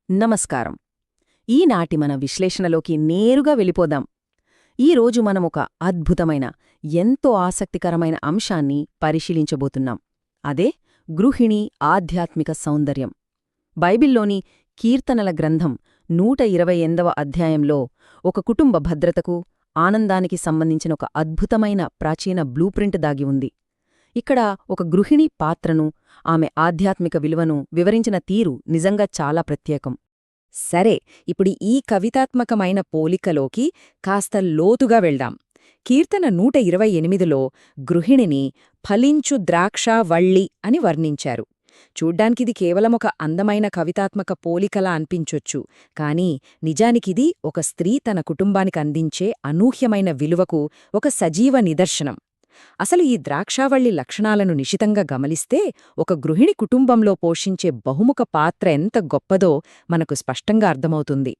నమస్కారం. ఈనాటి మన విశ్లేషణలోకి నేరుగా వెళ్ళిపోదాం. ఈరోజు మనమొక అద్భుతమైన, ఎంతో ఆసక్తికరమైన అంశాన్ని పరిశీలించబోతున్నాం. అదే గృహిణీ ఆధ్యాత్మిక సౌందర్యం. బైబిల్లోని కీర్తనల గ్రంథం 128వ అధ్యాయంలో ఒక కుటుంబ భద్రతకు, ఆనందానికి సంబంధించిన ఒక అద్భుతమైన ప్రాచీన బ్లూప్రింట్ దాగి ఉంది. ఇక్కడ ఒక గృహిణీ పాత్రను, ఆమె ఆధ్యాత్మిక విలువను వివరించిన తీరు నిజంగా చాలా ప్రత్యేకం. సరే, ఇప్పుడు ఈ కవితాత్మకమైన పోలికలోకి కాస్త లోతుగా వెళ్దాం. కీర్తన 128లో గృహిణిని ఫలించు ద్రాక్షావళ్ళి అని వర్ణించారు. చూడ్డానికిది కేవలం ఒక అందమైన కవితాత్మక పోలికలా అనిపించొచ్చు, కానీ నిజానికిది ఒక స్త్రీ తన కుటుంబానికి అందించే అనూహ్యమైన విలువకు ఒక సజీవ నిదర్శనం. అసలు ఈ ద్రాక్షావళి లక్షణాలను నిశితంగా గమనిస్తే ఒక గృహిణి కుటుంబంలో పోషించే బహుముఖ పాత్ర ఎంత గొప్పదో మనకు స్పష్టంగా అర్థమవుతుంది.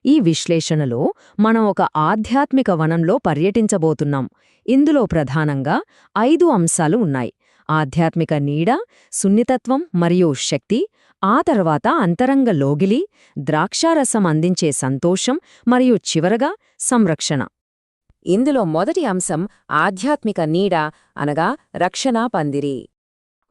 ఈ విశ్లేషణలో మనం ఒక ఆధ్యాత్మిక వనంలో పర్యటించబోతున్నాం. ఇందులో ప్రధానంగా 5 అంశాలు ఉన్నాయి: ఆధ్యాత్మిక నీడ, సున్నితత్వం మరియు శక్తి, ఆ తర్వాత అంతరంగ లోగిలి, ద్రాక్షారసం అందించే సంతోషం మరియు చివరగా సంరక్షణ. ఇందులో మొదటి అంశం ఆధ్యాత్మిక నీడ, అనగా రక్షణా పందిరి.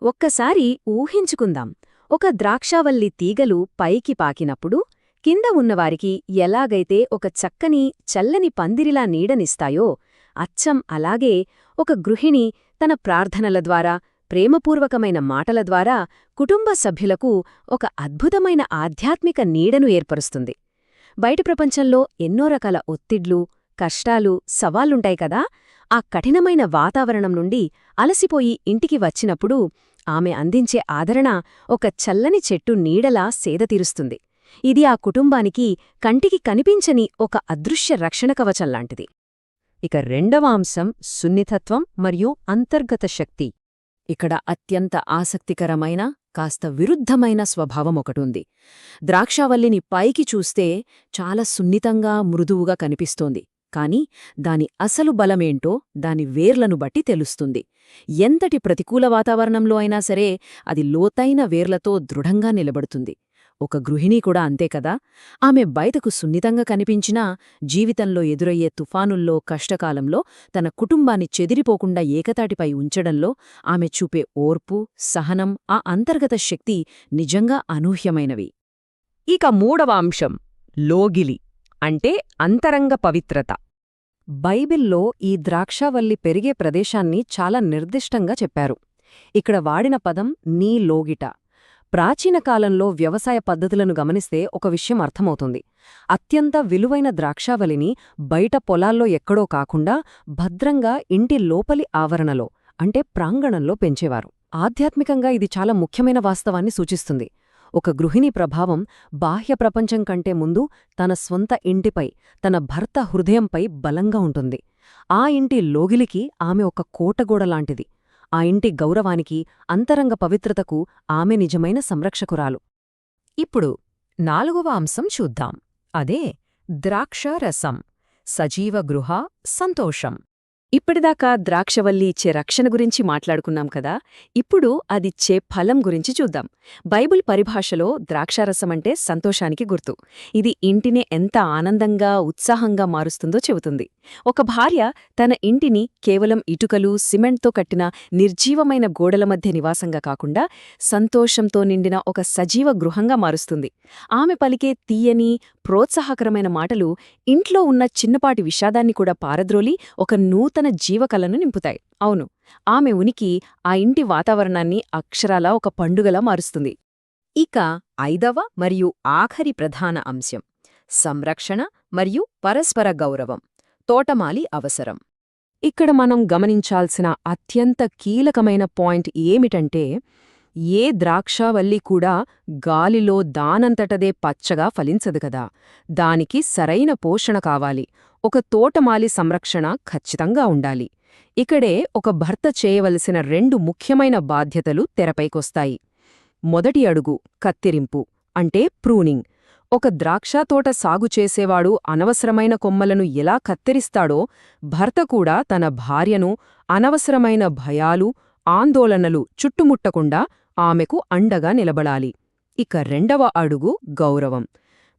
ఒక్కసారి ఊహించుకుందాం. ఒక ద్రాక్షావల్లి తీగలు పైకి పాకినప్పుడు కింద ఉన్నవారికి ఎలాగైతే ఒక చక్కని, చల్లని పందిరిలా నీడనిస్తాయో, అచ్చం అలాగే ఒక గృహిణి తన ప్రార్థనల ద్వారా, ప్రేమపూర్వకమైన మాటల ద్వారా కుటుంబ సభ్యులకు ఒక అద్భుతమైన ఆధ్యాత్మిక నీడను ఏర్పరుస్తుంది. బయట ప్రపంచంలో ఎన్నో రకాల ఒత్తిడ్లు, కష్టాలు, సవాళ్లుంటాయి కదా. ఆ కఠినమైన వాతావరణం నుండి అలసిపోయి ఇంటికి వచ్చినప్పుడు ఆమె అందించే ఆదరణ ఒక చల్లని చెట్టు నీడలా సేదతీరుస్తుంది. ఇది ఆ కుటుంబానికి కంటికి కనిపించని ఒక అదృశ్య రక్షణ కవచంలాంటిది. ఇక రెండవ అంశం సున్నితత్వం మరియు అంతర్గత శక్తి. ఇక్కడ అత్యంత ఆసక్తికరమైన, కాస్త విరుద్ధమైన స్వభావం ఒకటుంది. ద్రాక్షావల్లిని పైకి చూస్తే చాలా సున్నితంగా, మృదువుగా కనిపిస్తోంది. కాని దాని అసలు బలమేంటో దాని వేర్లను బట్టి తెలుస్తుంది. ఎంతటి ప్రతికూల వాతావరణంలో అయినా సరే అది లోతైన వేర్లతో దృఢంగా నిలబడుతుంది. ఒక గృహిణీ కూడా అంతే కదా. ఆమె బయటకు సున్నితంగా కనిపించినా జీవితంలో ఎదురయ్యే తుఫానుల్లో, కష్టకాలంలో తన కుటుంబాన్ని చెదిరిపోకుండా ఏకతాటిపై ఉంచడంలో ఆమె చూపే ఓర్పు, సహనం, ఆ అంతర్గత శక్తి నిజంగా అనూహ్యమైనవి. ఇక మూడవ అంశం లోగిలి, అంటే అంతరంగ పవిత్రత. బైబిల్లో ఈ ద్రాక్షావల్లి పెరిగే ప్రదేశాన్ని చాలా నిర్దిష్టంగా చెప్పారు. ఇక్కడ వాడిన పదం నీ లోగిట. ప్రాచీన కాలంలో వ్యవసాయ పద్ధతులను గమనిస్తే ఒక విషయం అర్థమవుతుంది. అత్యంత విలువైన ద్రాక్షావళిని బయట పొలాల్లో ఎక్కడో కాకుండా భద్రంగా ఇంటి లోపలి ఆవరణలో, అంటే ప్రాంగణంలో పెంచేవారు. ఆధ్యాత్మికంగా ఇది చాలా ముఖ్యమైన వాస్తవాన్ని సూచిస్తుంది. ఒక గృహిణి ప్రభావం బాహ్య ప్రపంచం కంటే ముందు తన స్వంత ఇంటిపై, తన భర్త హృదయంపై బలంగా ఉంటుంది. ఆ ఇంటి లోగిలికి ఆమె ఒక కోటగోడలాంటిది. ఆ ఇంటి గౌరవానికి, అంతరంగ పవిత్రతకు ఆమె నిజమైన సంరక్షకురాలు. ఇప్పుడు 4వ అంశం చూద్దాం. అదే ద్రాక్షారసం, సజీవ గృహ, సంతోషం. ఇప్పటిదాకా ద్రాక్షవల్లి ఇచ్చే రక్షణ గురించి మాట్లాడుకున్నాం కదా. ఇప్పుడు అదిచ్చే ఫలం గురించి చూద్దాం. బైబిల్ పరిభాషలో ద్రాక్షారసమంటే సంతోషానికి గుర్తు. ఇది ఇంటిని ఎంత ఆనందంగా, ఉత్సాహంగా మారుస్తుందో చెబుతుంది. ఒక భార్య తన ఇంటిని కేవలం ఇటుకలు, సిమెంట్తో కట్టిన నిర్జీవమైన గోడల మధ్య నివాసంగా కాకుండా సంతోషంతో నిండిన ఒక సజీవ గృహంగా మారుస్తుంది. ఆమె పలికే తీయని, ప్రోత్సాహకరమైన మాటలు ఇంట్లో ఉన్న చిన్నపాటి విషాదాన్ని కూడా పారద్రోలి ఒక నూతన జీవకళను నింపుతాయి. అవును, ఆమె ఉనికి ఆ ఇంటి వాతావరణాన్ని అక్షరాలా ఒక పండుగలా మారుస్తుంది. ఇక 5వ మరియు ఆఖరి ప్రధాన అంశం సంరక్షణ మరియు పరస్పర గౌరవం, తోటమాలి అవసరం. ఇక్కడ మనం గమనించాల్సిన అత్యంత కీలకమైన పాయింట్ ఏమిటంటే, ఏ ద్రాక్షావల్లి కూడా గాలిలో దానంతటదే పచ్చగా ఫలించదు కదా. దానికి సరైన పోషణ కావాలి. ఒక తోటమాలి సంరక్షణ ఖచ్చితంగా ఉండాలి. ఇక్కడే ఒక భర్త చేయవలసిన 2 ముఖ్యమైన బాధ్యతలు తెరపైకొస్తాయి. మొదటి అడుగు కత్తిరింపు, అంటే ప్రూనింగ్. ఒక ద్రాక్షతోట సాగు చేసేవాడు అనవసరమైన కొమ్మలను ఎలా కత్తిరిస్తాడో, భర్త కూడా తన భార్యను అనవసరమైన భయాలు, ఆందోళనలు చుట్టుముట్టకుండా ఆమెకు అండగా నిలబడాలి. ఇక రెండవ అడుగు గౌరవం.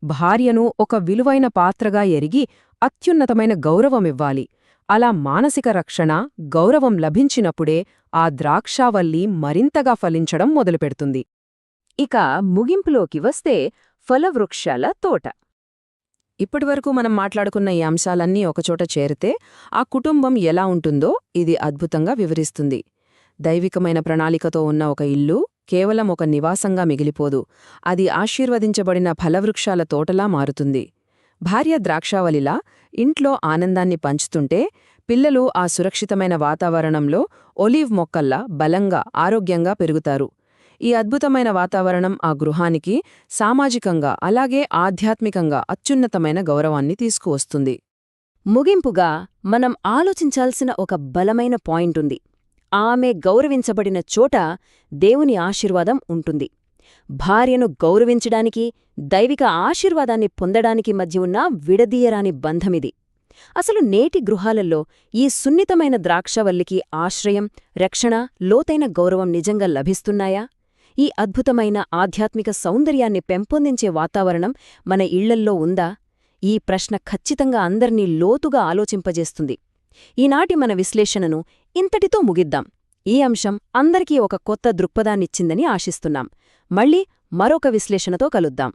భార్యను ఒక విలువైన పాత్రగా ఎరిగి అత్యున్నతమైన గౌరవమివ్వాలి. అలా మానసిక రక్షణ, గౌరవం లభించినప్పుడే ఆ ద్రాక్షావల్లి మరింతగా ఫలించడం మొదలుపెడుతుంది. ఇక ముగింపులోకి వస్తే ఫలవృక్షాల తోట. ఇప్పటివరకు మనం మాట్లాడుకున్న ఈ అంశాలన్నీ ఒకచోట చేరితే ఆ కుటుంబం ఎలా ఉంటుందో ఇది అద్భుతంగా వివరిస్తుంది. దైవికమైన ప్రణాళికతో ఉన్న ఒక ఇల్లు కేవలం ఒక నివాసంగా మిగిలిపోదు, అది ఆశీర్వదించబడిన ఫలవృక్షాల తోటలా మారుతుంది. భార్య ద్రాక్షావళిలా ఇంట్లో ఆనందాన్ని పంచుతుంటే, పిల్లలు ఆ సురక్షితమైన వాతావరణంలో ఒలీవ్ మొక్కల్లా బలంగా, ఆరోగ్యంగా పెరుగుతారు. ఈ అద్భుతమైన వాతావరణం ఆ గృహానికి సామాజికంగా అలాగే ఆధ్యాత్మికంగా అత్యున్నతమైన గౌరవాన్ని తీసుకువస్తుంది. ముగింపుగా మనం ఆలోచించాల్సిన ఒక బలమైన పాయింటుంది. ఆమె గౌరవించబడిన చోట దేవుని ఆశీర్వాదం ఉంటుంది. భార్యను గౌరవించడానికి, దైవిక ఆశీర్వాదాన్ని పొందడానికి మధ్య ఉన్న విడదీయరాని బంధమిది. అసలు నేటి గృహాలలో ఈ సున్నితమైన ద్రాక్షవల్లికి ఆశ్రయం, రక్షణ, లోతైన గౌరవం నిజంగా లభిస్తున్నాయా? ఈ అద్భుతమైన ఆధ్యాత్మిక సౌందర్యాన్ని పెంపొందించే వాతావరణం మన ఇళ్లల్లో ఉందా? ఈ ప్రశ్న ఖచ్చితంగా అందర్నీ లోతుగా ఆలోచింపజేస్తుంది. ఈనాటి మన విశ్లేషణను ఇంతటితో ముగిద్దాం. ఈ అంశం అందరికీ ఒక కొత్త దృక్పథాన్నిచ్చిందని ఆశిస్తున్నాం. మళ్ళీ మరొక విశ్లేషణతో కలుద్దాం.